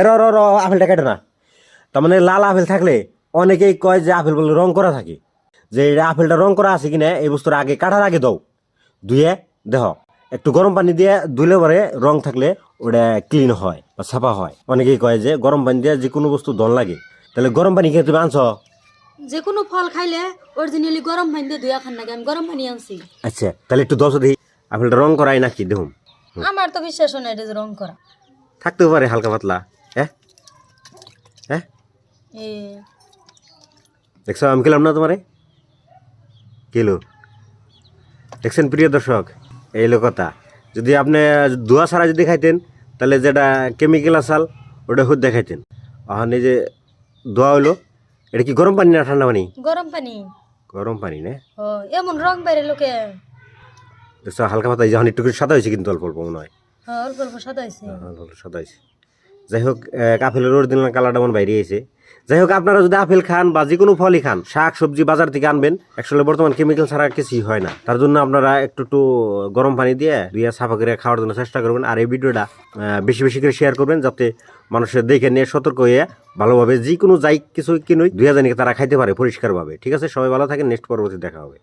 র আপেলটা কেটে না। তার মানে লাল আপেল থাকলে অনেকেই কয় যে আপেল বলে রং করা থাকে, যে এটা আপেলটা রং করা আছে কিনা এই বস্তুটা আগে কাটার আগে দাও, ধুয়ে দেহ একটু গরম পানি দিয়ে ধুলে পরে রং থাকলে ওটা ক্লিন হয় বা সাফা হয়। অনেকেই কয় যে গরম পানি দিয়ে যে কোনো বস্তু দন লাগে, তাহলে গরম পানি খেয়ে তুমি আনছো? যে কোনো ফল খাইলে অরিজিনালি গরম পানি দিয়ে ধুয়া খান নাকি, আমি গরম পানি আনছি। আচ্ছা তাহলে একটু দশ দেখি আপেলটা রং করাই নাকি দেখুন। আমার তো বিশ্বাস হয় না এটা যে রং করা। থাকতেও পারে হালকা পাতলা। হ্যাঁ হ্যাঁ এ দেখছো আমি খেলাম না তোমারে কিলো। দেখছেন প্রিয় দর্শক, এই হলো কথা। যদি আপনি ধোয়া ছাড়া যদি খাইতেন তাহলে যেটা কেমিক্যাল আসাল ওটা হুদ দেখাইতেন। আর যে ধোয়া হইলো, এটা কি গরম পানি না ঠান্ডা পানি? গরম পানি। গরম পানি না? ও এমন রং বাইরে লোকে। দেখছো হালকা পাতা যখন একটু সাদা হয়েছে কিন্তু অল্প অল্প মনে হয়। হ্যাঁ অল্প অল্প সাদা হয়েছে। অল্প অল্প সাদা হয়েছে। যাই হোক আপেলের অরিজিনাল কালারটা মন বাইরে এসে। যাই হোক আপনারা যদি আপেল খান বা যে কোনো ফলই খান, শাক সবজি বাজার থেকে আনবেন, আসলে বর্তমান কেমিক্যাল ছাড়া কিছুই হয় না। তার জন্য আপনারা একটু গরম পানি দিয়ে ধুয়ে সাফা করে খাওয়ার জন্য চেষ্টা করবেন। আর এই ভিডিওটা বেশি বেশি করে শেয়ার করবেন, যাতে মানুষের দেখে নিয়ে সতর্ক হয়ে ভালোভাবে যে কোনো যাই কিছু কিনুই 2000 তারা খাইতে পারে পরিষ্কারভাবে। ঠিক আছে, সবাই ভালো থাকেন, নেক্সট পরবর্তী দেখা হবে।